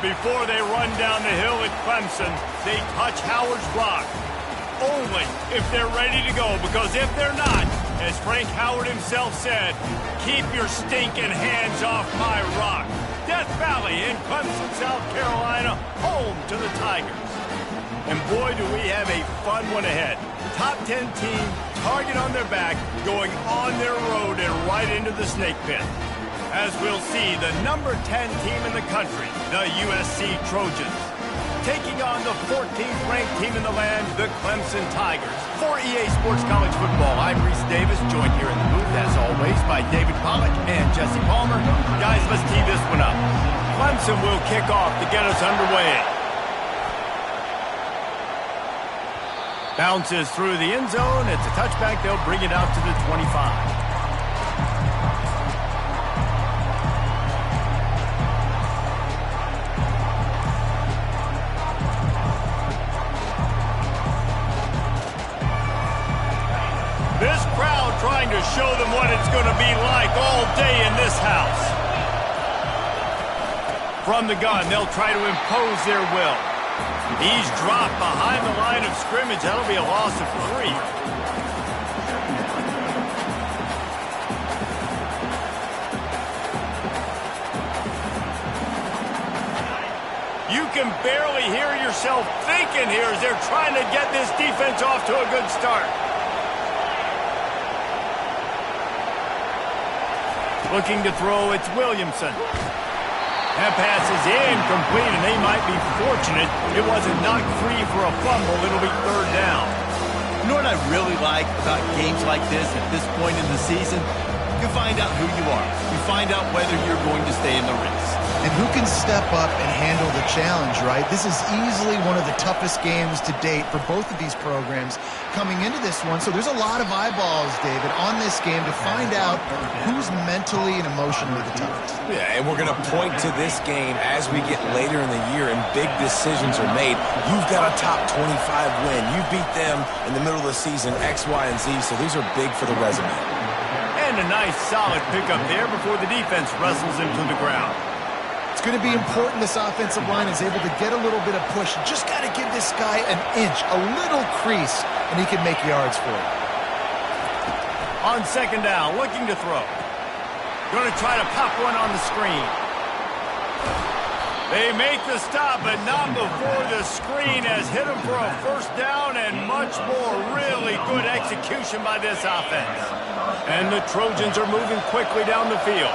Before they run down the hill at Clemson, they touch Howard's rock. Only if they're ready to go, because if they're not, as Frank Howard himself said, keep your stinking hands off my rock. Death Valley in Clemson, South Carolina, home to the Tigers. And boy, do we have a fun one ahead. Top 10 team, target on their back, going on their road and right into the snake pit. As we'll see, the number 10 team in the country, the USC Trojans, taking on the 14th ranked team in the land, the Clemson Tigers. For EA Sports College Football, I'm Reese Davis, joined here in the booth, as always, by David Pollack and Jesse Palmer. Guys, let's tee this one up. Clemson will kick off to get us underway. Bounces through the end zone. It's a touchback. They'll bring it out to the 25. This crowd trying to show them what it's going to be like all day in this house. From the gun, they'll try to impose their will. He's dropped behind the line of scrimmage. That'll be a loss of 3. You can barely hear yourself thinking here as they're trying to get this defense off to a good start. Looking to throw, it's Williamson. That pass is incomplete, and they might be fortunate it wasn't knocked free for a fumble. It'll be 3rd down. You know what I really like about games like this at this point in the season? You find out who you are. You find out whether you're going to stay in the race. And who can step up and handle the challenge, right? This is easily one of the toughest games to date for both of these programs coming into this one. So there's a lot of eyeballs, David, on this game to find out who's mentally and emotionally the toughest. Yeah, and we're going to point to this game as we get later in the year and big decisions are made. You've got a top 25 win. You beat them in the middle of the season, X, Y, and Z, so these are big for the resume. And a nice solid pickup there before the defense wrestles him to the ground. It's going to be important this offensive line is able to get a little bit of push. Just got to give this guy an inch, a little crease, and he can make yards for it. On 2nd down, looking to throw. Going to try to pop one on the screen. They make the stop, but not before the screen has hit him for a 1st down and much more. Really good execution by this offense. And the Trojans are moving quickly down the field.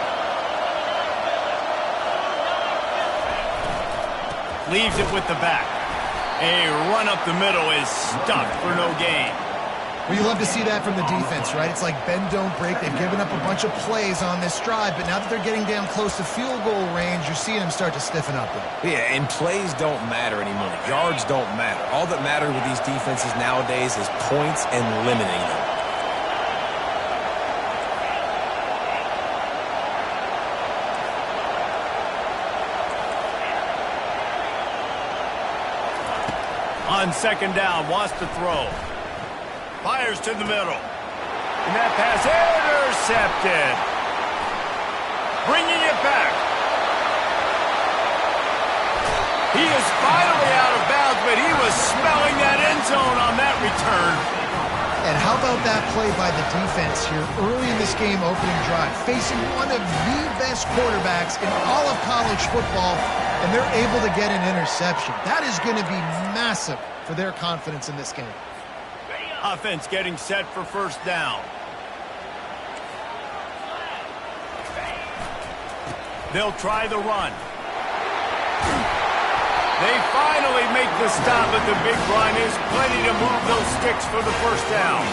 Leaves it with the back. A run up the middle is stuck for no gain. Well, you love to see that from the defense, right? It's like bend, don't break. They've given up a bunch of plays on this drive, but now that they're getting down close to field goal range, you're seeing them start to stiffen up there. Yeah, and plays don't matter anymore. Yards don't matter. All that matters with these defenses nowadays is points and limiting them. On 2nd down, wants to throw. Fires to the middle. And that pass intercepted. Bringing it back. He is finally out of bounds, but he was smelling that end zone on that return. And how about that play by the defense here early in this game opening drive, facing one of the best quarterbacks in all of college football, and they're able to get an interception. That is going to be massive for their confidence in this game. Offense getting set for 1st down. They'll try the run. They finally make the stop at the big run. Is plenty to move those sticks for the first down.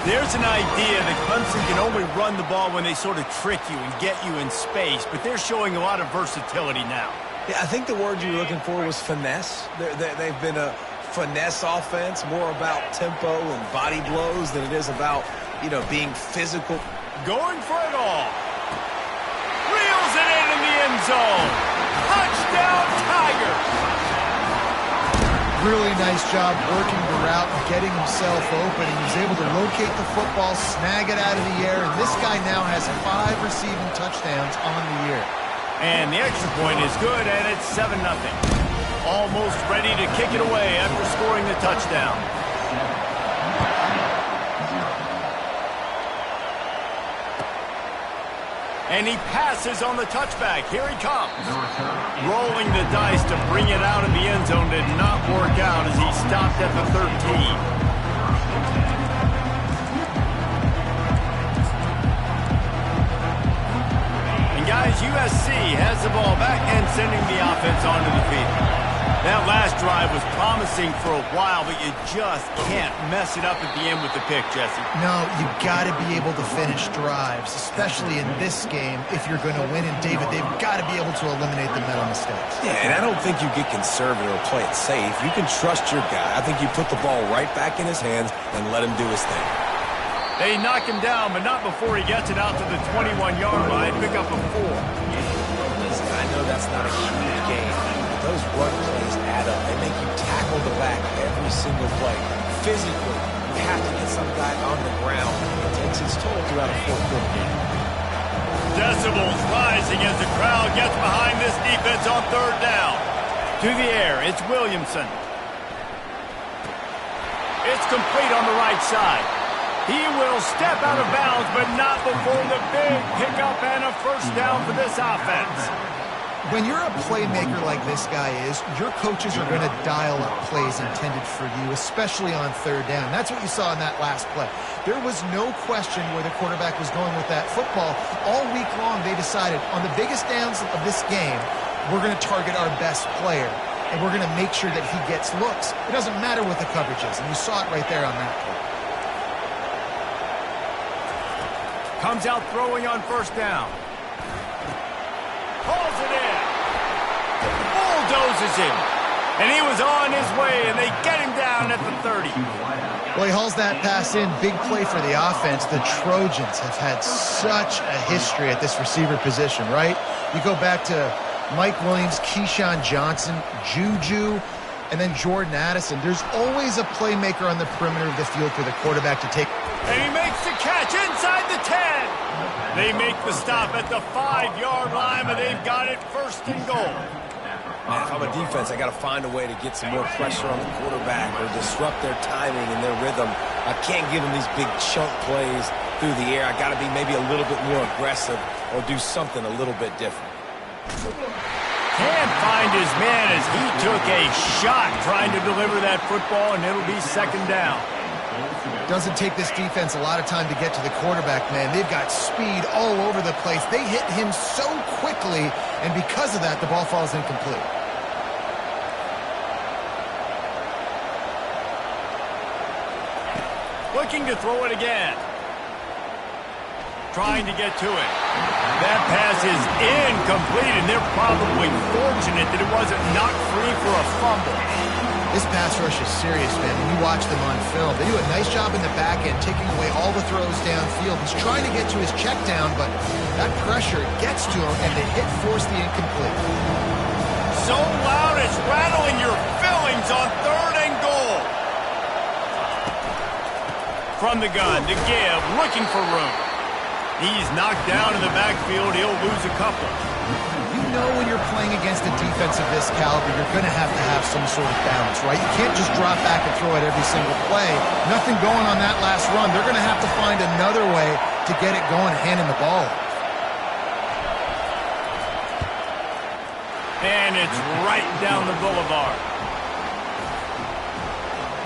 There's an idea that Clemson can only run the ball when they sort of trick you and get you in space, but they're showing a lot of versatility now. Yeah, I think the word you were looking for was finesse. They've been a finesse offense, more about tempo and body blows than it is about, being physical. Going for it all. Reels it in the end zone. Touchdown, Tigers. Really nice job working the route and getting himself open. He was able to locate the football, snag it out of the air, and this guy now has 5 receiving touchdowns on the year. And the extra point is good, and it's 7-0. Almost ready to kick it away after scoring the touchdown. And he passes on the touchback. Here he comes. Rolling the dice to bring it out of the end zone did not work out as he stopped at the 13. And guys, USC has the ball back and sending the offense onto the field. That last drive was promising for a while, but you just can't mess it up at the end with the pick, Jesse. No, you got to be able to finish drives, especially in this game if you're going to win. And David, they've got to be able to eliminate the mental mistakes. Yeah, and I don't think you get conservative or play it safe. You can trust your guy. I think you put the ball right back in his hands and let him do his thing. They knock him down, but not before he gets it out to the 21-yard line. Pick up a 4. Listen, I know that's not a huge game. Those run plays add up. They make you tackle the back every single play. Physically, you have to get some guy on the ground. It takes its toll throughout a fourth-quarter game. Decibels rising as the crowd gets behind this defense on 3rd down. To the air, it's Williamson. It's complete on the right side. He will step out of bounds, but not before the big pickup and a first down for this offense. When you're a playmaker like this guy is, your coaches are going to dial up plays intended for you, especially on 3rd down. That's what you saw in that last play. There was no question where the quarterback was going with that football. All week long, they decided on the biggest downs of this game, we're going to target our best player, and we're going to make sure that he gets looks. It doesn't matter what the coverage is, and you saw it right there on that play. Comes out throwing on 1st down. Pulls it in. Bulldozes him. And he was on his way, and they get him down at the 30. Well, he hauls that pass in. Big play for the offense. The Trojans have had such a history at this receiver position, right? You go back to Mike Williams, Keyshawn Johnson, Juju, and then Jordan Addison. There's always a playmaker on the perimeter of the field for the quarterback to take. And he makes the catch inside the 10. They make the stop at the 5-yard line, but they've got it 1st and goal. Man, if I'm a defense, I got to find a way to get some more pressure on the quarterback or disrupt their timing and their rhythm. I can't give them these big chunk plays through the air. I got to be maybe a little bit more aggressive or do something a little bit different. Can't find his man as he took a shot trying to deliver that football, and it'll be 2nd down. Doesn't take this defense a lot of time to get to the quarterback, man. They've got speed all over the place. They hit him so quickly, and because of that, the ball falls incomplete. Looking to throw it again. Trying to get to it. That pass is incomplete, and they're probably fortunate that it wasn't knocked free for a fumble. This pass rush is serious, man. When you watch them on film, they do a nice job in the back end, taking away all the throws downfield. He's trying to get to his check down, but that pressure gets to him, and the hit forced the incomplete. So loud it's rattling your fillings on 3rd and goal. From the gun to give, looking for room. He's knocked down in the backfield. He'll lose a couple. You know when you're playing against a defense of this caliber, you're going to have some sort of balance, right? You can't just drop back and throw it every single play. Nothing going on that last run. They're going to have to find another way to get it going, handing the ball. And it's right down the boulevard.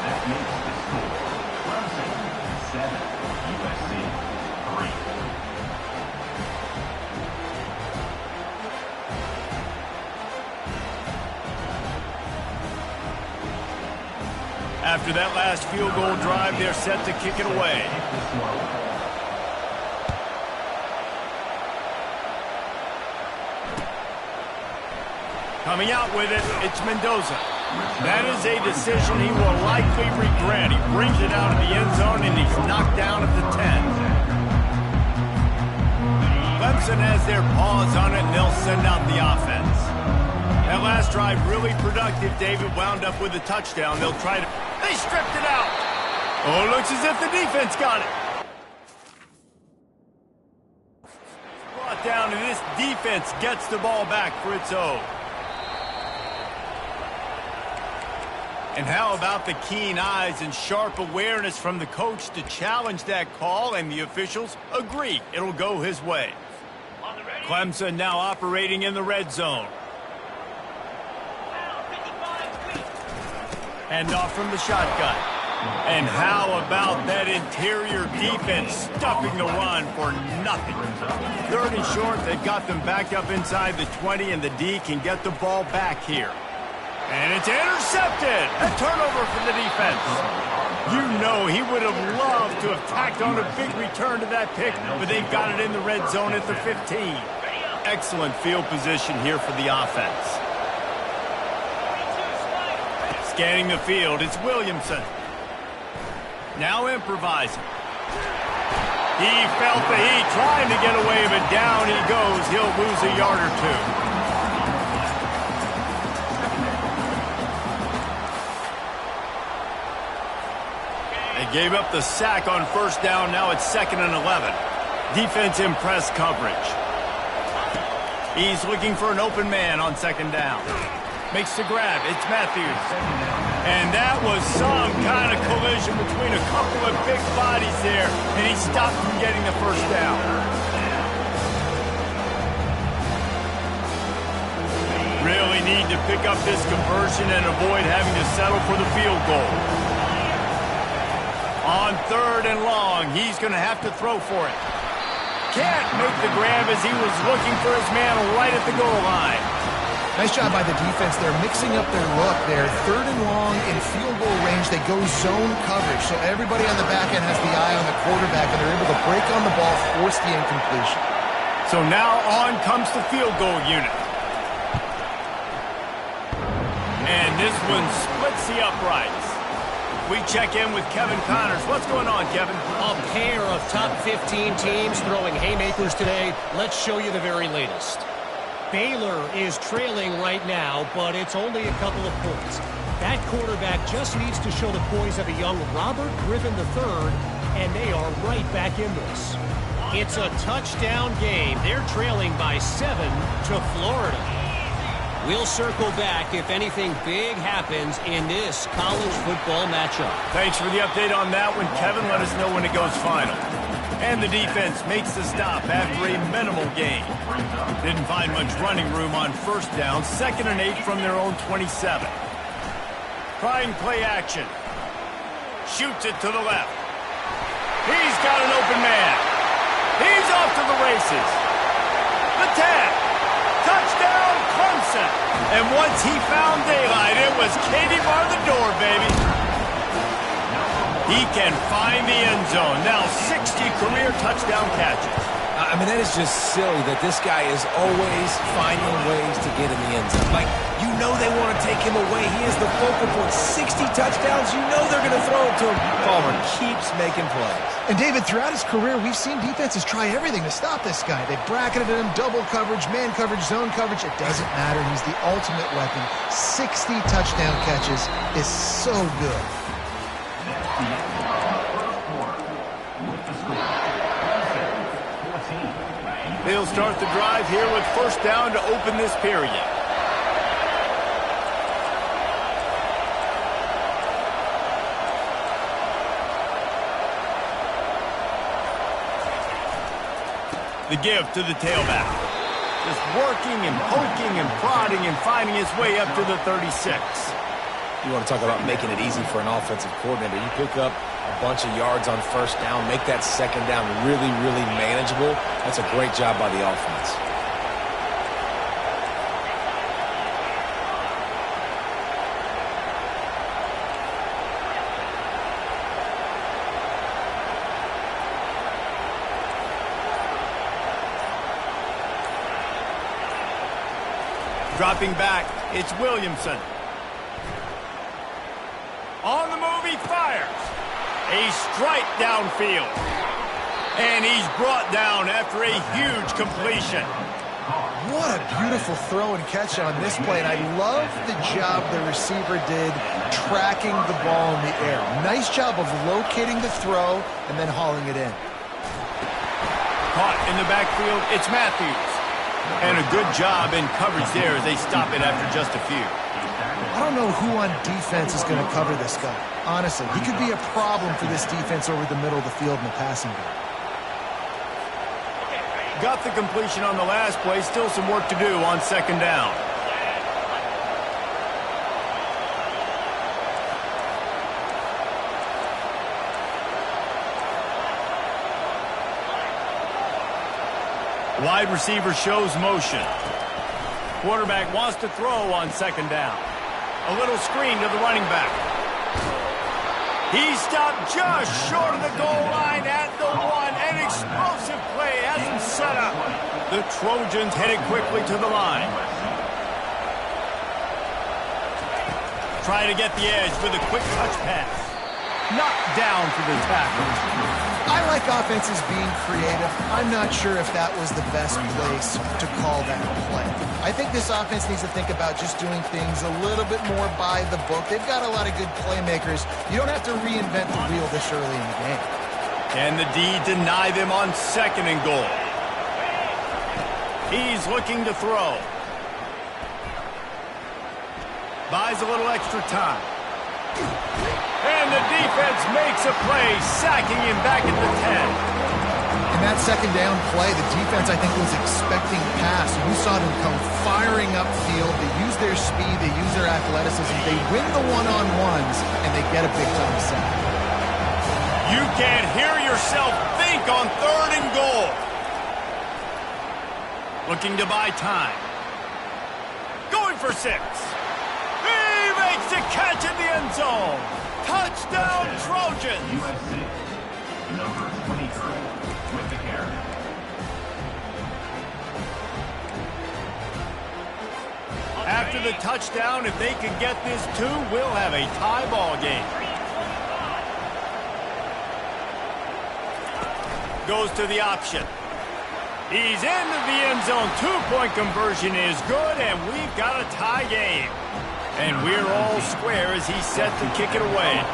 That makes the score. Clemson 7, USC 3. After that last field goal drive, they're set to kick it away. Coming out with it, it's Mendoza. That is a decision he will likely regret. He brings it out of the end zone, and he's knocked down at the 10. Clemson has their paws on it, and they'll send out the offense. That last drive really productive. David wound up with a touchdown. They'll try to... They stripped it out. Oh, it looks as if the defense got it. Brought down, and this defense gets the ball back for its own. And how about the keen eyes and sharp awareness from the coach to challenge that call, and the officials agree it'll go his way. Clemson now operating in the red zone. And off from the shotgun. And how about that interior defense stuffing the run for nothing? 3rd and short, they've got them backed up inside the 20, and the D can get the ball back here. And it's intercepted. A turnover for the defense. You know he would have loved to have tacked on a big return to that pick, but they've got it in the red zone at the 15. Excellent field position here for the offense. Scanning the field, it's Williamson. Now improvising. He felt the heat, trying to get away, but down he goes. He'll lose a yard or two. They gave up the sack on 1st down. Now it's 2nd and 11. Defense in press coverage. He's looking for an open man on 2nd down. Makes the grab. It's Matthews. And that was some kind of collision between a couple of big bodies there, and he stopped from getting the 1st down. Really need to pick up this conversion and avoid having to settle for the field goal. On 3rd and long, he's going to have to throw for it. Can't make the grab as he was looking for his man right at the goal line. Nice job by the defense. They're mixing up their look there. 3rd and long in field goal range. They go zone coverage. So everybody on the back end has the eye on the quarterback, and they're able to break on the ball, force the incompletion. So now on comes the field goal unit. And this one splits the uprights. We check in with Kevin Connors. What's going on, Kevin? A pair of top 15 teams throwing haymakers today. Let's show you the very latest. Baylor is trailing right now, but it's only a couple of points. That quarterback just needs to show the poise of a young Robert Griffin III, and they are right back in this. It's a touchdown game. They're trailing by 7 to Florida. We'll circle back if anything big happens in this college football matchup. Thanks for the update on that one, Kevin. Let us know when it goes final. And the defense makes the stop after a minimal gain. Didn't find much running room on 1st down. 2nd and 8 from their own 27. Trying play action. Shoots it to the left. He's got an open man. He's off to the races. The 10. Touchdown, Clemson. And once he found daylight, it was Katie bar the door, baby. He can find the end zone. Now 60 career touchdown catches. I mean, that is just silly that this guy is always finding ways to get in the end zone. Like, you know they want to take him away. He is the focal point. 60 touchdowns, you know they're going to throw it to him. Palmer keeps making plays. And David, throughout his career, we've seen defenses try everything to stop this guy. They bracketed him, double coverage, man coverage, zone coverage. It doesn't matter. He's the ultimate weapon. 60 touchdown catches is so good. They'll start the drive here with 1st down to open this period. The give to the tailback. Just working and poking and prodding and finding his way up to the 36. You want to talk about making it easy for an offensive coordinator. You pick up a bunch of yards on 1st down, make that 2nd down really, really manageable. That's a great job by the offense. Dropping back, it's Williamson. On the move, he fires. A strike downfield. And he's brought down after a huge completion. What a beautiful throw and catch on this play, and I love the job the receiver did tracking the ball in the air. Nice job of locating the throw and then hauling it in. Caught in the backfield, it's Matthews. And a good job in coverage there as they stop it after just a few. I don't know who on defense is going to cover this guy. Honestly, he could be a problem for this defense over the middle of the field in the passing game. Got the completion on the last play. Still some work to do on second down. Wide receiver shows motion. Quarterback wants to throw on second down. A little screen to the running back. He stopped just short of the goal line at the one. An explosive play has him set up. The Trojans headed quickly to the line. Trying to get the edge with a quick touch pass. Knocked down for the tackle. I like offenses being creative. I'm not sure if that was the best place to call that play. I think this offense needs to think about just doing things a little bit more by the book. They've got a lot of good playmakers. You don't have to reinvent the wheel this early in the game. Can the D deny them on second and goal? He's looking to throw. Buys a little extra time. And the defense makes a play, sacking him back at the 10. In that second down play, the defense, I think, was expecting pass. We saw them come firing upfield. They use their speed. They use their athleticism. They win the one-on-ones, and they get a big-time sack. You can't hear yourself think on third and goal. Looking to buy time. Going for 6. He makes the catch in the end zone. Touchdown, Trojans! USC, number 23, with the carry. After the touchdown, if they can get this 2, we'll have a tie ball game. Goes to the option. He's into the end zone. 2-point conversion is good, and we've got a tie game. And we're all square as he's set to kick it away.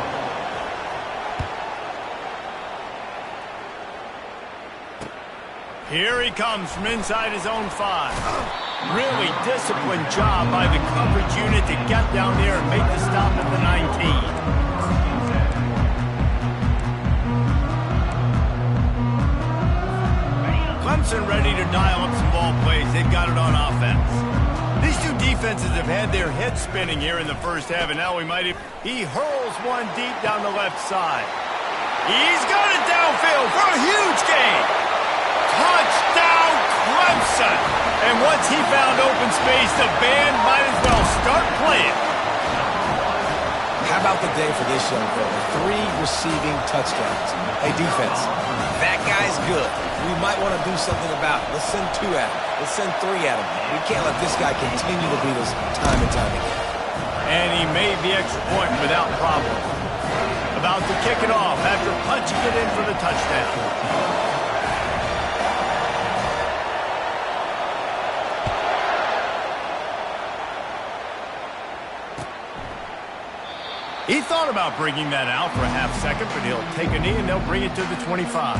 Here he comes from inside his own 5. Really disciplined job by the coverage unit to get down there and make the stop at the 19. Clemson ready to dial up some ball plays. They've got it on offense. These two defenses have had their heads spinning here in the first half, and now he hurls one deep down the left side. He's got it downfield for a huge gain. Touchdown, Clemson. And once he found open space, the band might as well start playing. How about the day for this young fella? 3 receiving touchdowns. Hey, defense, that guy's good. We might want to do something about it. Let's send 2 at him. Let's send 3 at him. We can't let this guy continue to beat us time and time again. And he made the extra point without problem. About to kick it off after punching it in for the touchdown. He thought about bringing that out for a half second, but he'll take a knee and they'll bring it to the 25.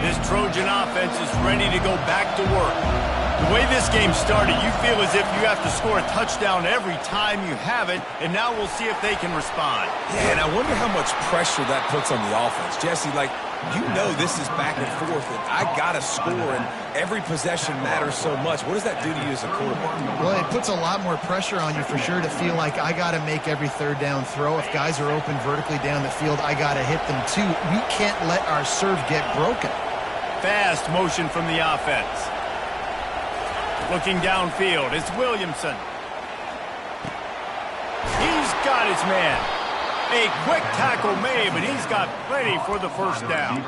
This Trojan offense is ready to go back to work. The way this game started, you feel as if you have to score a touchdown every time you have it, and now we'll see if they can respond. Yeah, and I wonder how much pressure that puts on the offense. Jesse, you know this is back and forth, and I got to score, and every possession matters so much. What does that do to you as a quarterback? Well, it puts a lot more pressure on you for sure to feel like I got to make every third down throw. If guys are open vertically down the field, I got to hit them too. We can't let our serve get broken. Fast motion from the offense. Looking downfield, it's Williamson. He's got his man. A quick tackle made, but he's got plenty for the first down.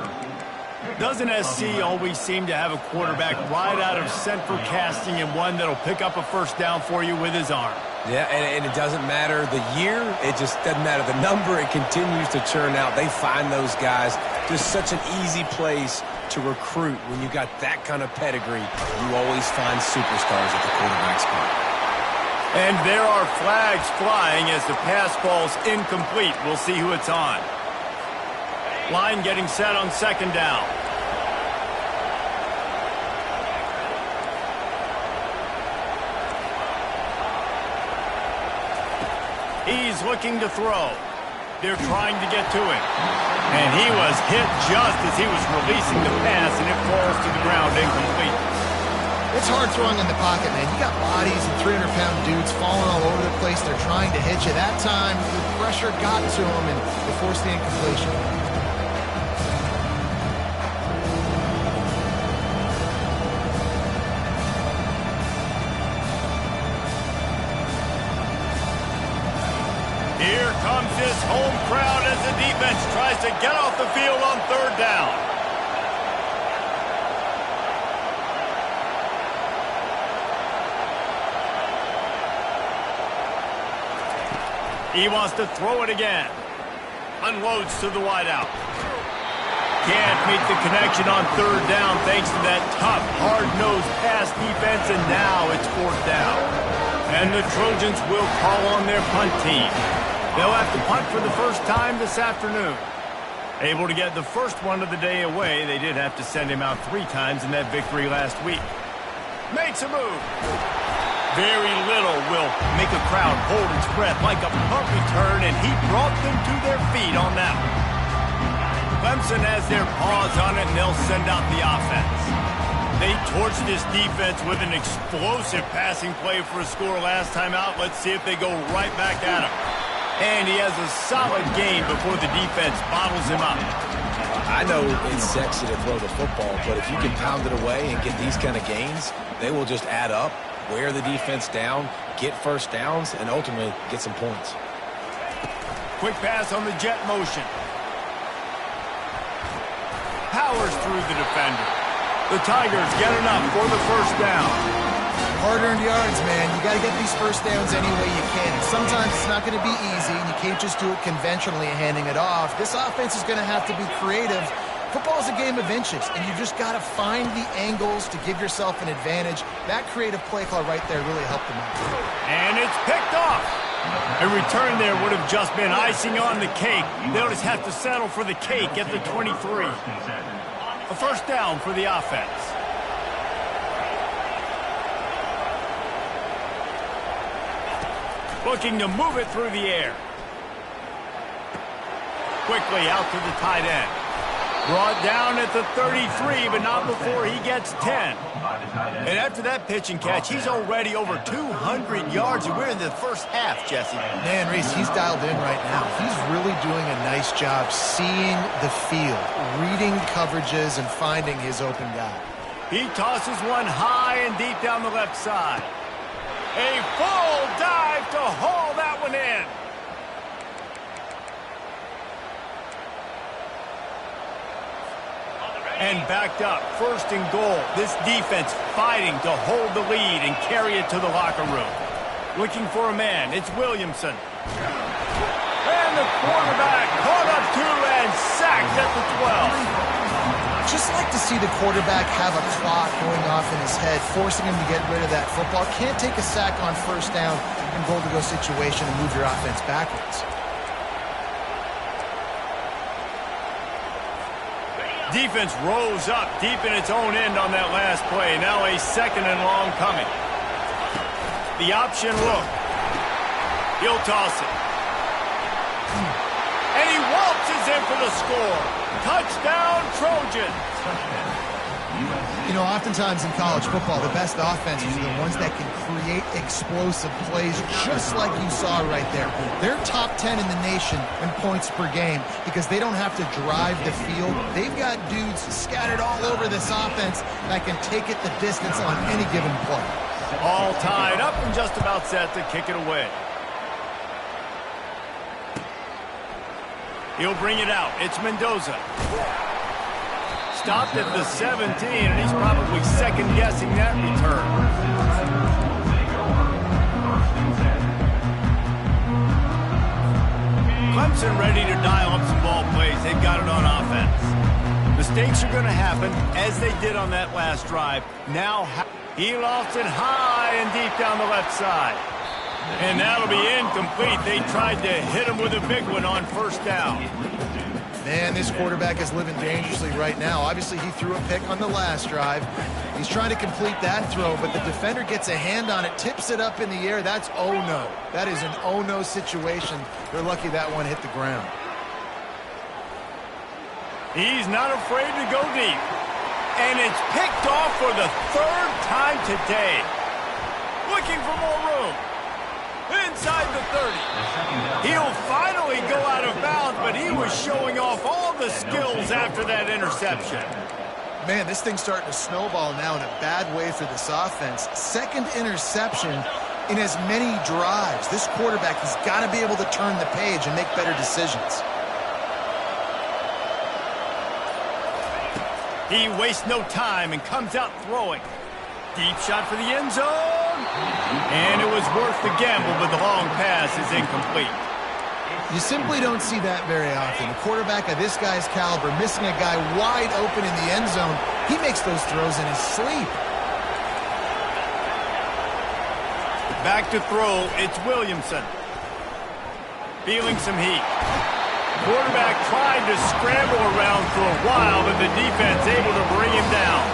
Doesn't SC always seem to have a quarterback right out of central casting and one that'll pick up a first down for you with his arm? Yeah, and it doesn't matter the year. It just doesn't matter the number. It continues to churn out. They find those guys. Just such an easy place to recruit. When you got that kind of pedigree, you always find superstars at the quarterback spot. And there are flags flying as the pass ball's incomplete. We'll see who it's on. Line getting set on second down. He's looking to throw. They're trying to get to him. And he was hit just as he was releasing the pass, and it falls to the ground incomplete. It's hard throwing in the pocket, man. You got bodies and 300-pound dudes falling all over the place. They're trying to hit you. That time, the pressure got to him, and they forced the incompletion. Here comes this home crowd as the defense tries to get off the field on third down. He wants to throw it again. Unloads to the wideout. Can't meet the connection on third down thanks to that tough, hard-nosed pass defense, and now it's fourth down. And the Trojans will call on their punt team. They'll have to punt for the first time this afternoon. Able to get the first one of the day away, they did have to send him out 3 times in that victory last week. Makes a move. Very little will make a crowd hold its breath like a punt return, and he brought them to their feet on that one. Clemson has their paws on it, and they'll send out the offense. They torched this defense with an explosive passing play for a score last time out. Let's see if they go right back at him. And he has a solid game before the defense bottles him up. I know it's sexy to throw the football, but if you can pound it away and get these kind of gains, they will just add up, wear the defense down, get first downs, and ultimately get some points. Quick pass on the jet motion. Powers through the defender. The Tigers get enough for the first down. Hard-earned yards, man. You got to get these first downs any way you can. Sometimes it's not going to be easy, and you can't just do it conventionally handing it off. This offense is going to have to be creative. Football is a game of inches, and you just got to find the angles to give yourself an advantage. That creative play call right there really helped them out. And it's picked off. A return there would have just been icing on the cake. They'll just have to settle for the cake at the 23. A first down for the offense. Looking to move it through the air. Quickly out to the tight end. Brought down at the 33, but not before he gets 10. And after that pitch and catch, he's already over 200 yards, and we're in the first half, Jesse. Man, Reese, he's dialed in right now. He's really doing a nice job seeing the field, reading coverages, and finding his open guy. He tosses one high and deep down the left side. A full dive to haul that one in. And backed up, first and goal. This defense fighting to hold the lead and carry it to the locker room. Looking for a man, it's Williamson. And the quarterback caught up to and sacked at the 12. Just like to see the quarterback have a clock going off in his head, forcing him to get rid of that football. Can't take a sack on first down in goal-to-go situation and move your offense backwards. Defense rose up deep in its own end on that last play. Now a second and long coming. The option look. He'll toss it. And he waltzes in for the score. Touchdown, Trojans. You know, oftentimes in college football, the best offenses are the ones that can create explosive plays, just like you saw right there. They're top 10 in the nation in points per game because they don't have to drive the field. They've got dudes scattered all over this offense that can take it the distance on any given play. All tied up and just about set to kick it away. He'll bring it out. It's Mendoza. Stopped at the 17, and he's probably second-guessing that return. Clemson ready to dial up some ball plays. They've got it on offense. Mistakes are going to happen, as they did on that last drive. Now he lofts it high and deep down the left side. And that'll be incomplete. They tried to hit him with a big one on first down. Man, this quarterback is living dangerously right now. Obviously, he threw a pick on the last drive. He's trying to complete that throw, but the defender gets a hand on it, tips it up in the air. That's oh-no. That is an oh-no situation. They're lucky that one hit the ground. He's not afraid to go deep. And it's picked off for the third time today. Looking for more room. Inside the 30. He'll finally go out of bounds, but he was showing off all the skills after that interception. Man, this thing's starting to snowball now in a bad way for this offense. Second interception in as many drives. This quarterback has got to be able to turn the page and make better decisions. He wastes no time and comes out throwing. Deep shot for the end zone. And it was worth the gamble, but the long pass is incomplete. You simply don't see that very often. A quarterback of this guy's caliber missing a guy wide open in the end zone. He makes those throws in his sleep. Back to throw, it's Williamson. Feeling some heat. Quarterback tried to scramble around for a while, but the defense able to bring him down.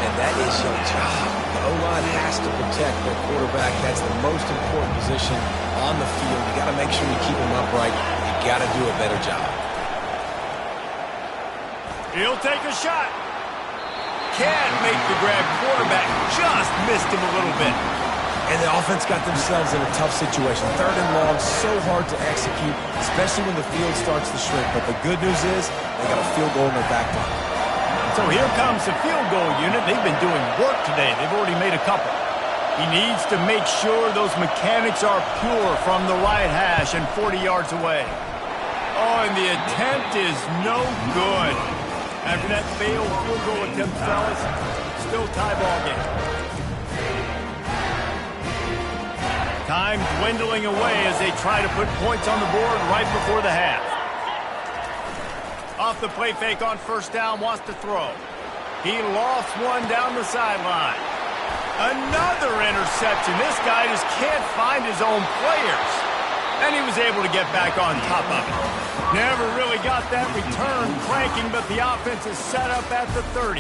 And that is your job. The O-line has to protect their quarterback. That's the most important position on the field. You got to make sure you keep him upright. You got to do a better job. He'll take a shot. Can't make the grab. Quarterback just missed him a little bit. And the offense got themselves in a tough situation. Third and long, so hard to execute, especially when the field starts to shrink. But the good news is they got a field goal in their back pocket. So here comes the field goal unit. They've been doing work today. They've already made a couple. He needs to make sure those mechanics are pure from the right hash and 40 yards away. Oh, and the attempt is no good. After that failed field goal attempt, fellas, still tie ball game. Time dwindling away as they try to put points on the board right before the half. Off the play fake on first down, wants to throw. He lost one down the sideline. Another interception. This guy just can't find his own players. And he was able to get back on top of it. Never really got that return cranking, but the offense is set up at the 30.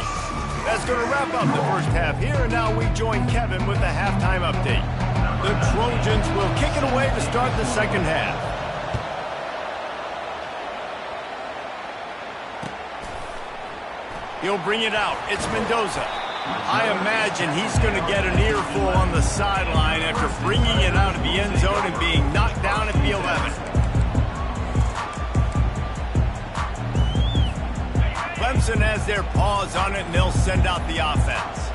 That's going to wrap up the first half here, and now we join Kevin with the halftime update. The Trojans will kick it away to start the second half. He'll bring it out. It's Mendoza. I imagine he's going to get an earful on the sideline after bringing it out of the end zone and being knocked down at the 11. Clemson has their paws on it, and they'll send out the offense.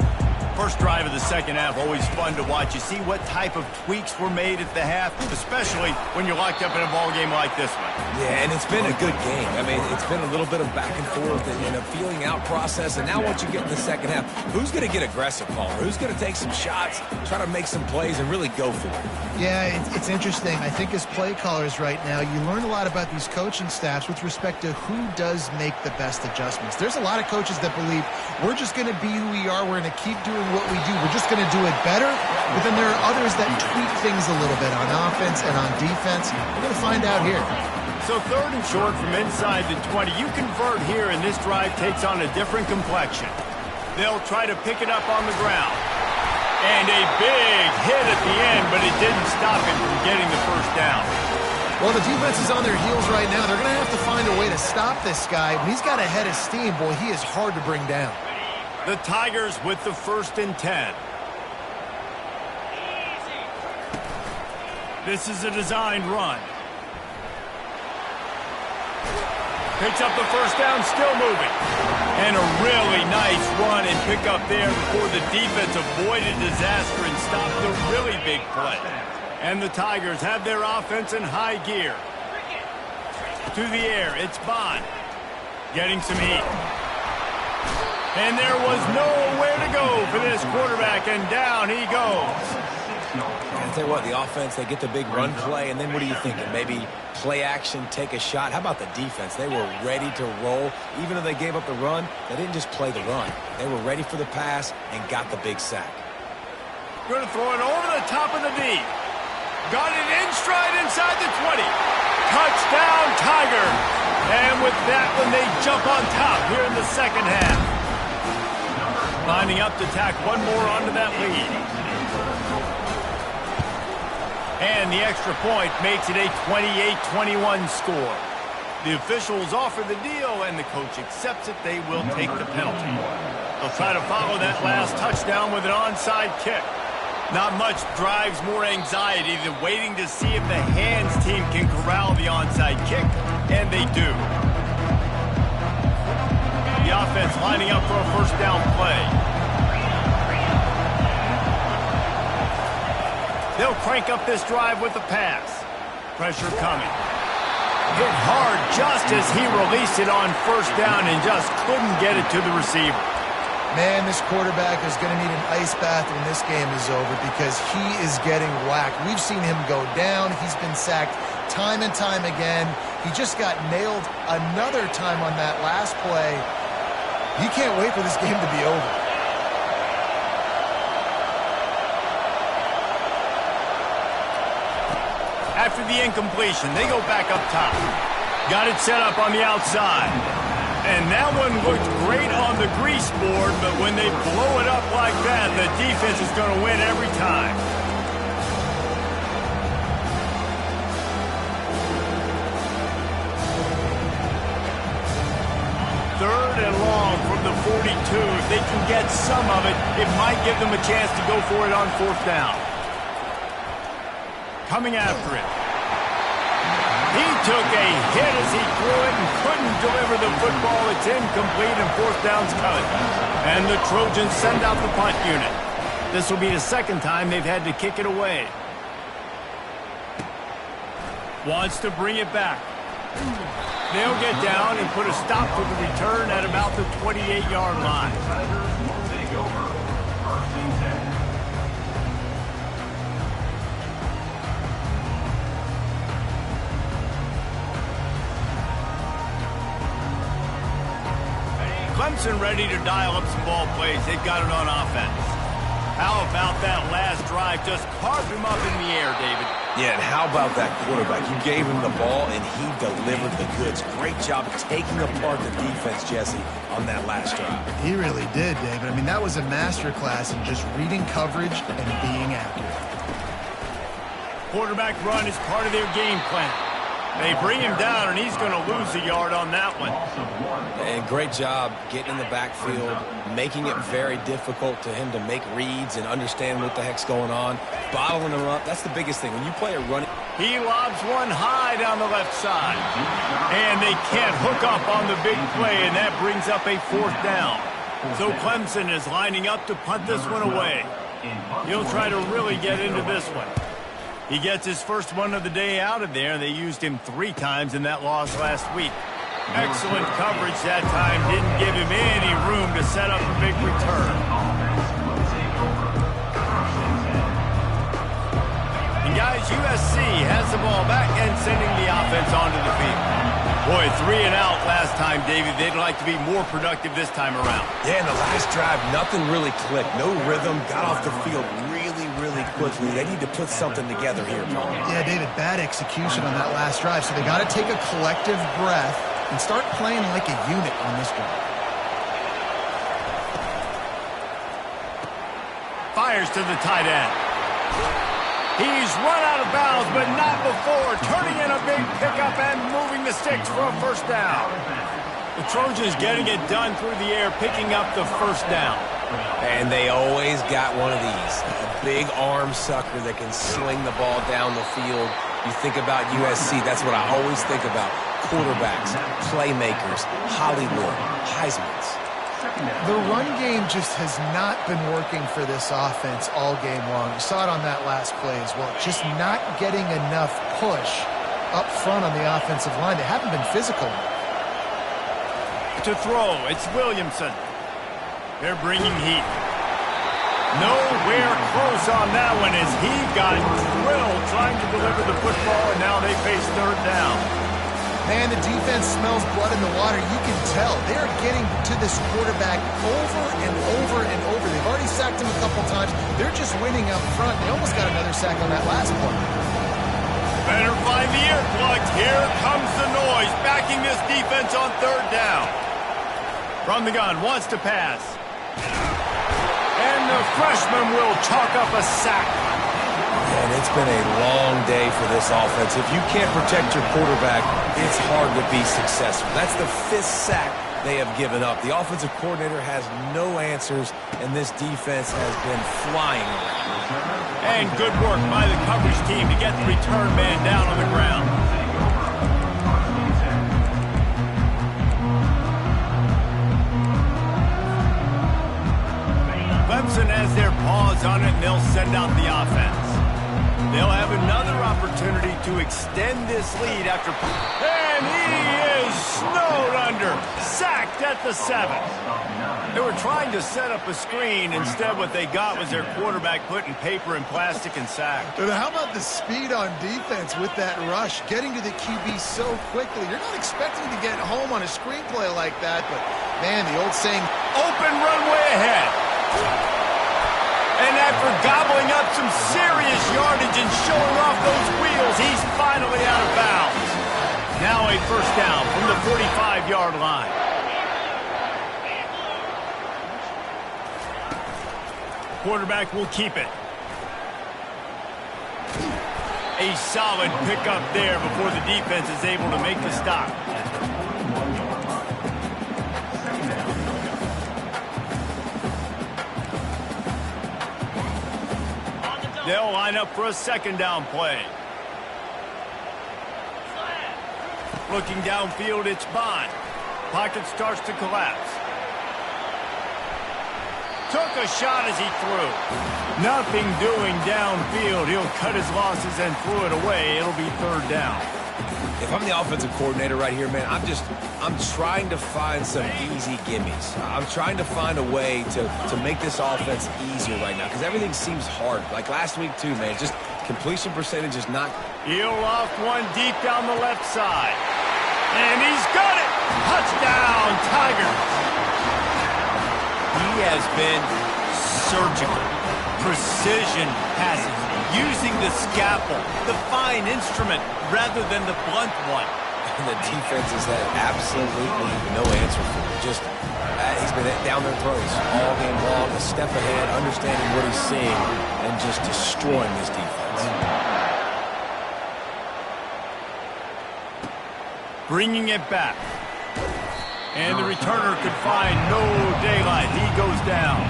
First drive of the second half, always fun to watch. You see what type of tweaks were made at the half, especially when you're locked up in a ball game like this one. Yeah, and it's been a good game. I mean, it's been a little bit of back and forth and a feeling out process. And now once you get in the second half, who's going to get aggressive, Paul? Who's going to take some shots, try to make some plays, and really go for it? Yeah, it's interesting. I think as play callers right now, you learn a lot about these coaching staffs with respect to who does make the best adjustments. There's a lot of coaches that believe we're just going to be who we are. We're going to keep doing what we do. We're just going to do it better. But then there are others that tweak things a little bit on offense and on defense. We're going to find out here. So third and short from inside the 20. You convert here, and this drive takes on a different complexion. They'll try to pick it up on the ground. And a big hit at the end, but it didn't stop him from getting the first down. Well, the defense is on their heels right now. They're going to have to find a way to stop this guy. When he's got a head of steam, boy, he is hard to bring down. The Tigers with the 1st and 10. This is a designed run. Picks up the first down, still moving. And a really nice run and pick up there before the defense avoided disaster and stopped the really big play. And the Tigers have their offense in high gear. 2 through the air. It's Bond getting some heat. And there was nowhere to go for this quarterback, and down he goes. I tell you what, the offense, they get the big run play, and then what are you thinking? Maybe play action, take a shot. How about the defense? They were ready to roll. Even though they gave up the run, they didn't just play the run. They were ready for the pass and got the big sack. Going to throw it over the top of the D. Got it in stride inside the 20. Touchdown, Tiger. And with that one, they jump on top here in the second half. Lining up to tack one more onto that lead. And the extra point makes it a 28-21 score. The officials offer the deal, and the coach accepts it. They will take the penalty. They'll try to follow that last touchdown with an onside kick. Not much drives more anxiety than waiting to see if the hands team can corral the onside kick, and they do. The offense lining up for a first down play. They'll crank up this drive with the pass. Pressure coming. Hit hard just as he released it on first down and just couldn't get it to the receiver. Man, this quarterback is going to need an ice bath when this game is over because he is getting whacked. We've seen him go down. He's been sacked time and time again. He just got nailed another time on that last play. He can't wait for this game to be over. After the incompletion, they go back up top. Got it set up on the outside. And that one looked great on the grease board, but when they blow it up like that, the defense is going to win every time. Third and long from the 42. If they can get some of it, it might give them a chance to go for it on fourth down. Coming after it. He took a hit as he threw it and couldn't deliver the football. It's incomplete and fourth down's coming. And the Trojans send out the punt unit. This will be the second time they've had to kick it away. Wants to bring it back. They'll get down and put a stop to the return at about the 28-yard line. Clemson ready to dial up some ball plays. They've got it on offense. How about that last drive? Just carved him up in the air, David. Yeah, and how about that quarterback? You gave him the ball, and he delivered the goods. Great job taking apart the defense, Jesse, on that last drive. He really did, David. I mean, that was a masterclass in just reading coverage and being accurate. Quarterback run is part of their game plan. They bring him down, and he's going to lose a yard on that one. And great job getting in the backfield, making it very difficult to him to make reads and understand what the heck's going on, bottling him up. That's the biggest thing. When you play a running... He lobs one high down the left side. And they can't hook up on the big play, and that brings up a fourth down. So Clemson is lining up to punt this one away. He'll try to really get into this one. He gets his first one of the day out of there. They used him 3 times in that loss last week. Excellent coverage that time. Didn't give him any room to set up a big return. And guys, USC has the ball back and sending the offense onto the field. Boy, 3 and out last time, David. They'd like to be more productive this time around. Yeah, in the last drive, nothing really clicked. No rhythm. Got off the field really quickly. They need to put something together here, Paul. Yeah, David, bad execution on that last drive. So they got to take a collective breath and start playing like a unit on this drive. Fires to the tight end. He's run out of bounds, but not before. Turning in a big pickup and moving the sticks for a first down. The Trojans getting it done through the air, picking up the first down. And they always got one of these. A big arm sucker that can sling the ball down the field. You think about USC, that's what I always think about. Quarterbacks, playmakers, Hollywood, Heismans. The run game just has not been working for this offense all game long. You saw it on that last play as well. Just not getting enough push up front on the offensive line. They haven't been physical. To throw, it's Williamson. They're bringing heat. Nowhere close on that one as he got drilled trying to deliver the football, and now they face third down. Man, the defense smells blood in the water. You can tell. They're getting to this quarterback over and over and over. They've already sacked him a couple times. They're just winning up front. They almost got another sack on that last one. Better find the earplugs. Here comes the noise, backing this defense on third down. From the gun, wants to pass. And the freshman will chalk up a sack. And it's been a long day for this offense. If you can't protect your quarterback, it's hard to be successful. That's the 5th sack they have given up. The offensive coordinator has no answers, and this defense has been flying around. And good work by the coverage team to get the return man down on the ground. Clemson has their paws on it, and they'll send out the offense. They'll have another opportunity to extend this lead after... And he is snowed under. Sacked at the 7. They were trying to set up a screen. Instead, what they got was their quarterback putting paper and plastic and sacked. But how about the speed on defense with that rush? Getting to the QB so quickly. You're not expecting to get home on a screenplay like that, but, man, the old saying, open runway ahead. And after gobbling up some serious yardage and showing off those wheels, he's finally out of bounds. Now a first down from the 45-yard line. Quarterback will keep it. A solid pickup there before the defense is able to make the stop. They'll line up for a second down play. Looking downfield, it's Bond. Pocket starts to collapse. Took a shot as he threw. Nothing doing downfield. He'll cut his losses and threw it away. It'll be third down. If I'm the offensive coordinator right here, man, I'm trying to find some easy gimmies. I'm trying to find a way to make this offense easier right now because everything seems hard. Like last week, too, man. Just completion percentage is not... He'll loft one deep down the left side. And he's got it! Touchdown, Tigers! He has been surgical. Precision passes. Using the scalpel, the fine instrument, rather than the blunt one. And the defense has had absolutely no answer for him. Just, he's been down their throats all game long, a step ahead, understanding what he's seeing, and just destroying this defense. Bringing it back. And the returner could find no daylight. He goes down.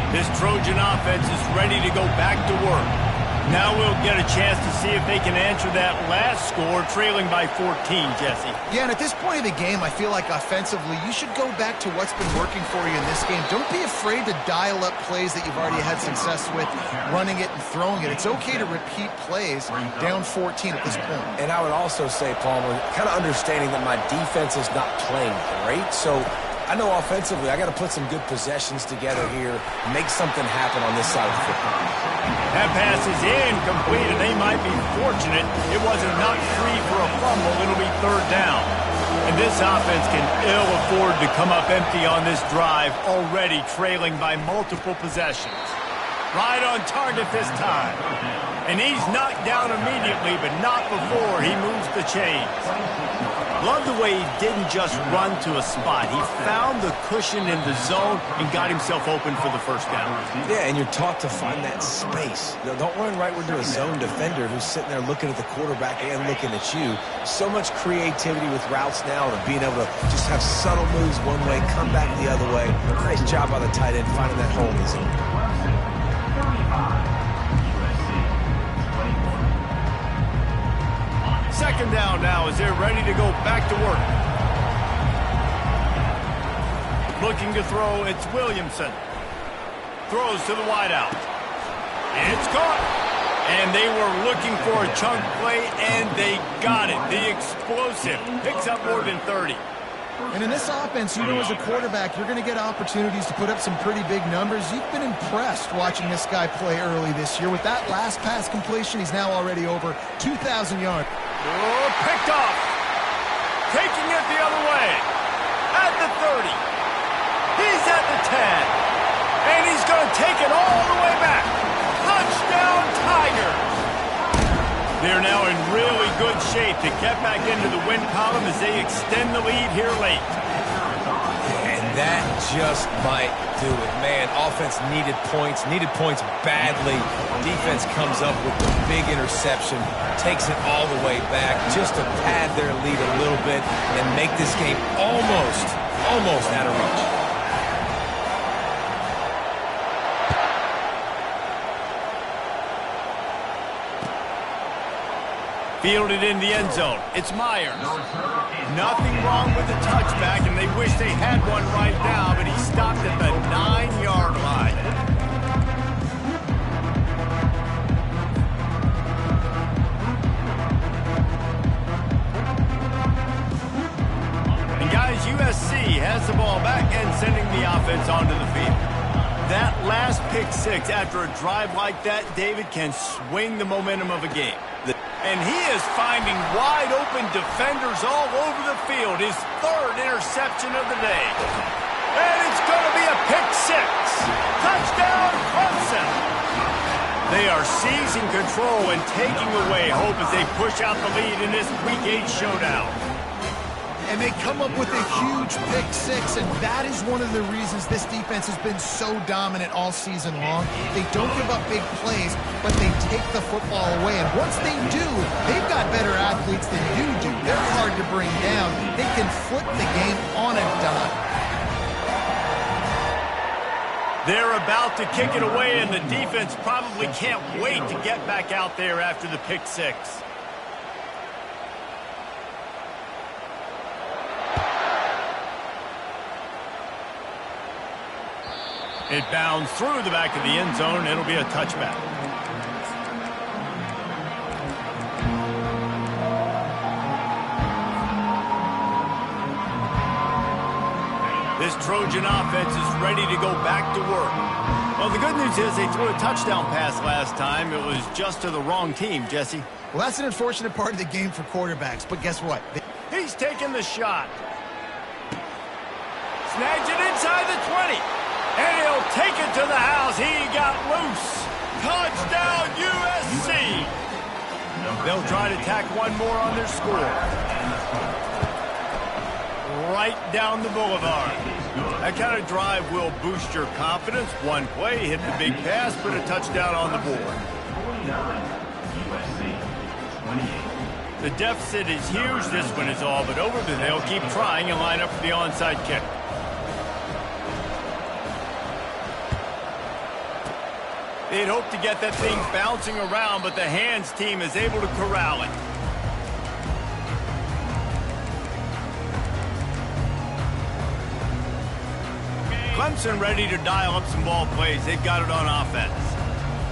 This Trojan offense is ready to go back to work. Now we'll get a chance to see if they can answer that last score, trailing by 14, Jesse. Yeah, and at this point of the game, I feel like offensively, you should go back to what's been working for you in this game. Don't be afraid to dial up plays that you've already had success with, running it and throwing it. It's okay to repeat plays down 14 at this point. And I would also say, Palmer, kind of understanding that my defense is not playing great, so I know offensively I got to put some good possessions together here, make something happen on this side of the football. That pass is incomplete, and they might be fortunate it wasn't knocked free for a fumble. It'll be third down. And this offense can ill afford to come up empty on this drive, already trailing by multiple possessions. Right on target this time. And he's knocked down immediately, but not before he moves the chains. Love the way he didn't just run to a spot. He found the cushion in the zone and got himself open for the first down. Yeah, and you're taught to find that space. Don't run right into a zone defender who's sitting there looking at the quarterback and looking at you. So much creativity with routes now and being able to just have subtle moves one way, come back the other way. Nice job by the tight end finding that hole in the zone. Second down now as they're ready to go back to work. Looking to throw, it's Williamson. Throws to the wideout. It's caught. And they were looking for a chunk play, and they got it. The explosive picks up more than 30. And in this offense, you know, as a quarterback, you're going to get opportunities to put up some pretty big numbers. You've been impressed watching this guy play early this year. With that last pass completion, he's now already over 2,000 yards. Oh, picked off. Taking it the other way. At the 30. He's at the 10. And he's going to take it all the way back. Touchdown, Tigers. They're now in really good shape to get back into the win column as they extend the lead here late. And that just might do it. Man, offense needed points badly. Defense comes up with the big interception, takes it all the way back just to pad their lead a little bit and make this game almost out of reach. Fielded in the end zone. It's Myers. Nothing wrong with the touchback, and they wish they had one right now, but he stopped at the 9-yard line. And guys, USC has the ball back and sending the offense onto the field. That last pick six after a drive like that, David, can swing the momentum of a game. And he is finding wide-open defenders all over the field. His third interception of the day. And it's going to be a pick six. Touchdown, Clemson. They are seizing control and taking away hope as they push out the lead in this Week 8 showdown. And they come up with a huge pick six, and that is one of the reasons this defense has been so dominant all season long. They don't give up big plays, but they take the football away. And once they do, they've got better athletes than you do. They're hard to bring down. They can flip the game on a dime. They're about to kick it away, and the defense probably can't wait to get back out there after the pick six. It bounds through the back of the end zone. It'll be a touchback. This Trojan offense is ready to go back to work. Well, the good news is they threw a touchdown pass last time. It was just to the wrong team, Jesse. Well, that's an unfortunate part of the game for quarterbacks, but guess what? He's taking the shot. Snags it inside the 20. And he'll take it to the house. He got loose. Touchdown, USC. They'll try to tack one more on their score. Right down the boulevard. That kind of drive will boost your confidence. One play, hit the big pass, put a touchdown on the board. The deficit is huge. This one is all but over, but they'll keep trying and line up for the onside kick. They'd hope to get that thing bouncing around, but the hands team is able to corral it. Clemson ready to dial up some ball plays. They've got it on offense.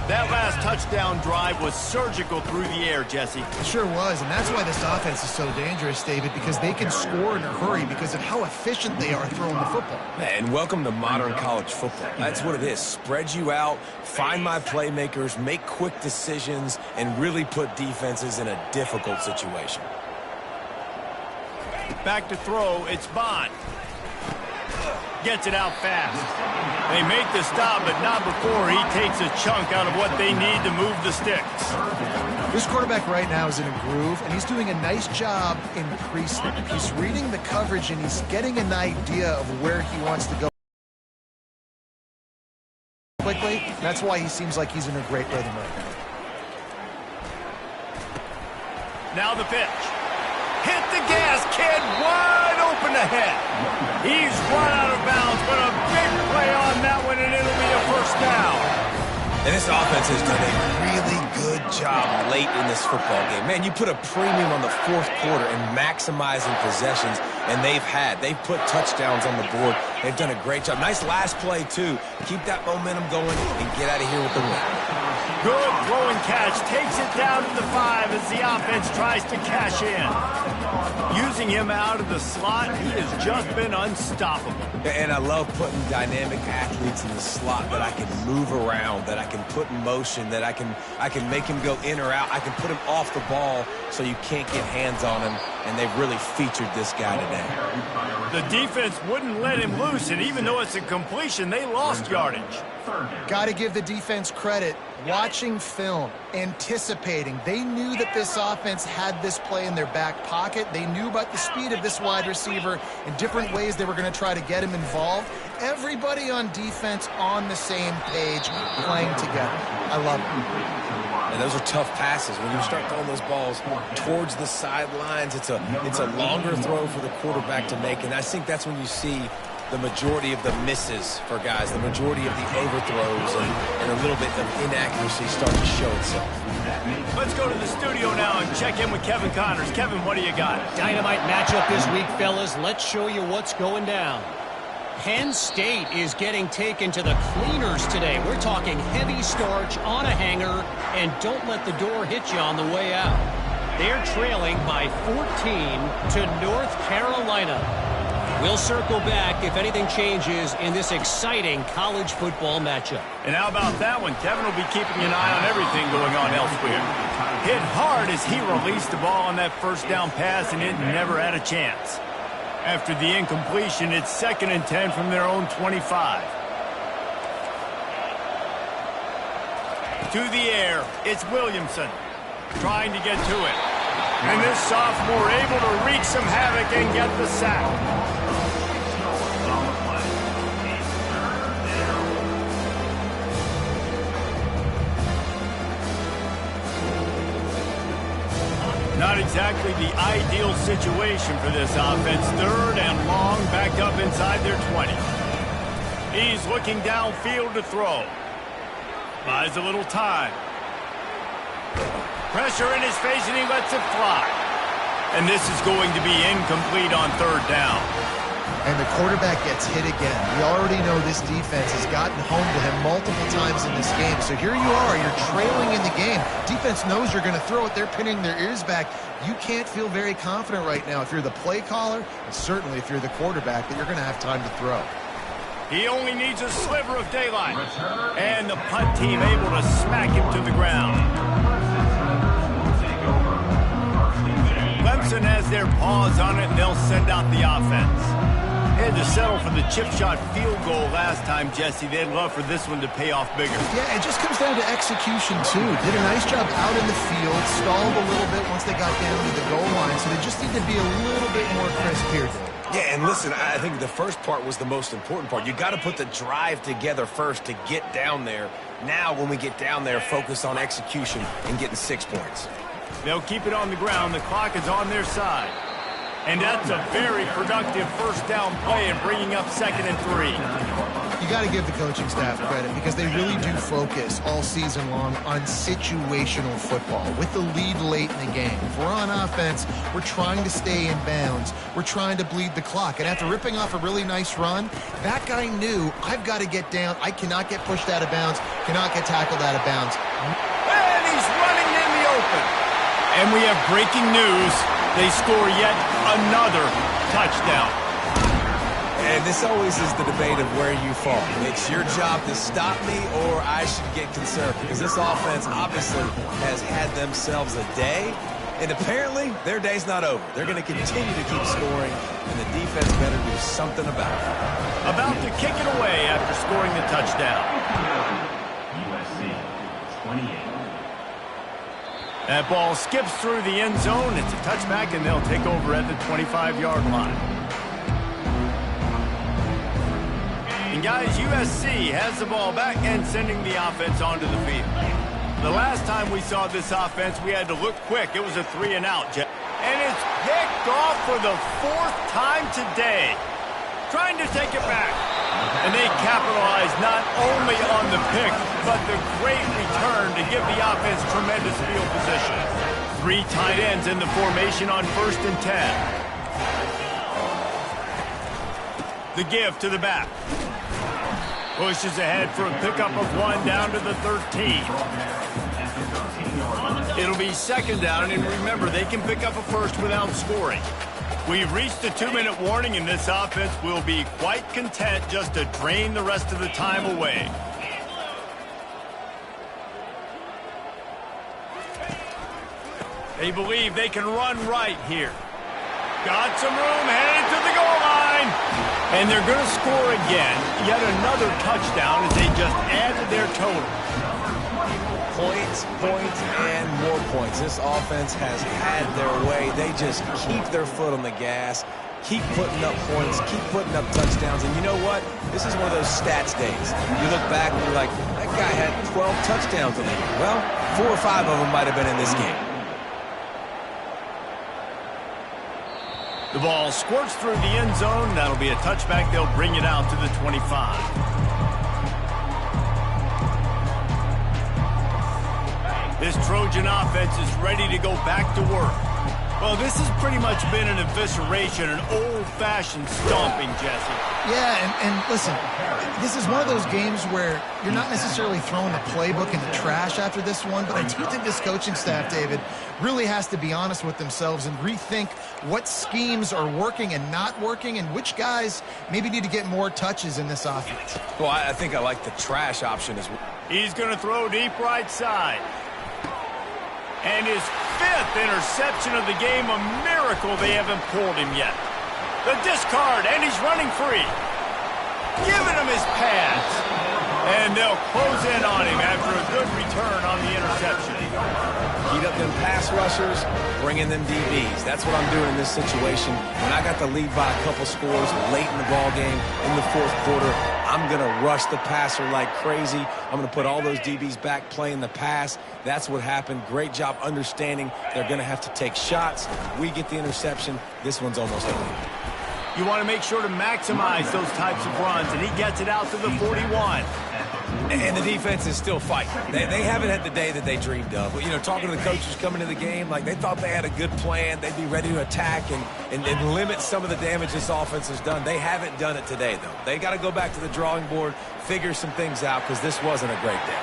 That last touchdown drive was surgical through the air, Jesse. It sure was, and that's why this offense is so dangerous, David, because they can score in a hurry because of how efficient they are throwing the football. And welcome to modern college football. That's what it is. Spread you out, find my playmakers, make quick decisions, and really put defenses in a difficult situation. Back to throw, it's Bond. Gets it out fast. They make the stop, but not before he takes a chunk out of what they need to move the sticks. This quarterback right now is in a groove, and he's doing a nice job in pre-snap. He's reading the coverage, and he's getting an idea of where he wants to go quickly. That's why he seems like he's in a great rhythm right Now now. the pitch. Hit the gas, kid, wide open ahead. He's run out of bounds, but a big play on that one, and it'll be a first down. And this offense has done a really good job late in this football game. Man, you put a premium on the fourth quarter and maximizing possessions, and they've put touchdowns on the board. They've done a great job. Nice last play, too. Keep that momentum going and get out of here with the win. Good throwing catch. Takes it down to the 5 as the offense tries to cash in. Using him out of the slot, he has just been unstoppable. And I love putting dynamic athletes in the slot that I can move around, that I can put in motion, that I can make him go in or out. I can put him off the ball so you can't get hands on him, and they've really featured this guy today. The defense wouldn't let him loose, and even though it's a completion, they lost yardage. Got to give the defense credit. Watching film, anticipating. They knew that this offense had this play in their back pocket. They knew about the speed of this wide receiver and different ways they were going to try to get him involved. Everybody on defense on the same page, playing together. I love it. And those are tough passes. When you start throwing those balls towards the sidelines, it's a longer throw for the quarterback to make. And I think that's when you see the majority of the misses for guys, the majority of the overthrows, and a little bit of inaccuracy start to show itself. Let's go to the studio now and check in with Kevin Connors. Kevin, what do you got? Dynamite matchup this week, fellas. Let's show you what's going down. Penn State is getting taken to the cleaners today. We're talking heavy starch on a hanger, and don't let the door hit you on the way out. They're trailing by 14 to North Carolina. We'll circle back if anything changes in this exciting college football matchup. And how about that one? Kevin will be keeping an eye on everything going on elsewhere. Hit hard as he released the ball on that first down pass, and it never had a chance. After the incompletion, it's 2nd and 10 from their own 25. To the air, it's Williamson trying to get to it. And this sophomore able to wreak some havoc and get the sack. Not exactly the ideal situation for this offense. 3rd and long, backed up inside their 20. He's looking downfield to throw. Buys a little time. Pressure in his face, and he lets it fly. And this is going to be incomplete on 3rd down. And the quarterback gets hit again. We already know this defense has gotten home to him multiple times in this game. So here you are, you're trailing in the game. Defense knows you're going to throw it. They're pinning their ears back. You can't feel very confident right now if you're the play caller, and certainly if you're the quarterback, that you're going to have time to throw. He only needs a sliver of daylight. And the punt team able to smack him to the ground. Clemson has their paws on it, and they'll send out the offense. They had to settle for the chip shot field goal last time, Jesse. They'd love for this one to pay off bigger. Yeah, it just comes down to execution, too. Did a nice job out in the field, stalled a little bit once they got down to the goal line, so they just need to be a little bit more crisp here. Yeah, and listen, I think the first part was the most important part. You got to put the drive together first to get down there. Now, when we get down there, focus on execution and getting 6 points. They'll keep it on the ground. The clock is on their side. And that's a very productive first down play and bringing up 2nd and 3. You got to give the coaching staff credit because they really do focus all season long on situational football with the lead late in the game. If we're on offense, we're trying to stay in bounds. We're trying to bleed the clock. And after ripping off a really nice run, that guy knew, I've got to get down. I cannot get pushed out of bounds, cannot get tackled out of bounds. And he's running in the open. And we have breaking news. They score yet another touchdown. And this always is the debate of where you fall. It's your job to stop me, or I should get concerned. Because this offense obviously has had themselves a day. And apparently, their day's not over. They're going to continue to keep scoring, and the defense better do something about it. About to kick it away after scoring the touchdown. USC 28. That ball skips through the end zone. It's a touchback, and they'll take over at the 25-yard line. And guys, USC has the ball back and sending the offense onto the field. The last time we saw this offense, we had to look quick. It was a 3-and-out. And it's picked off for the 4th time today. Trying to take it back. And they capitalize not only on the pick, but the great return to give the offense tremendous field position. 3 tight ends in the formation on 1st and 10. The give to the back. Pushes ahead for a pickup of 1 down to the 13. It'll be second down, and remember, they can pick up a first without scoring. We've reached the 2-minute warning, and this offense will be quite content just to drain the rest of the time away. They believe they can run right here. Got some room, headed to the goal line. And they're going to score again. Yet another touchdown as they just added their total. Points, and more points. This offense has had their way. They just keep their foot on the gas, keep putting up points, keep putting up touchdowns. And you know what? This is one of those stats days. You look back and you're like, that guy had 12 touchdowns in the game. Well, 4 or 5 of them might have been in this game. The ball squirts through the end zone. That'll be a touchback. They'll bring it out to the 25. This Trojan offense is ready to go back to work. Well, this has pretty much been an evisceration, an old-fashioned stomping, Jesse. Yeah, and listen, this is one of those games where you're not necessarily throwing the playbook in the trash after this one, but I do think this coaching staff, David, really has to be honest with themselves and rethink what schemes are working and not working and which guys maybe need to get more touches in this offense. Well, I think I like the trash option as well. He's going to throw deep right side. And his 5th interception of the game, a miracle they haven't pulled him yet. The discard, and he's running free. Giving him his pads. And they'll close in on him after a good return on the interception. Heat up them pass rushers, bring in them DBs. That's what I'm doing in this situation. When I got the lead by a couple scores late in the ball game, in the 4th quarter, I'm going to rush the passer like crazy. I'm going to put all those DBs back playing the pass. That's what happened. Great job understanding they're going to have to take shots. We get the interception. This one's almost over. You want to make sure to maximize those types of runs, and he gets it out to the 41. And the defense is still fighting. They haven't had the day that they dreamed of. But, you know, talking to the coaches coming into the game, like they thought they had a good plan. They'd be ready to attack and limit some of the damage this offense has done. They haven't done it today, though. They got to go back to the drawing board, figure some things out, because this wasn't a great day.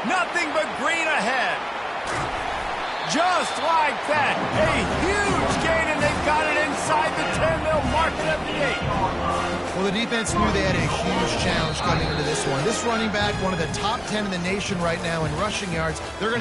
Nothing but green ahead. Just like that. A huge gain, and they've got it inside the 10. They'll mark it at the 8. Well, the defense knew they had a huge challenge coming into this one. This running back, one of the top 10 in the nation right now in rushing yards. They're going to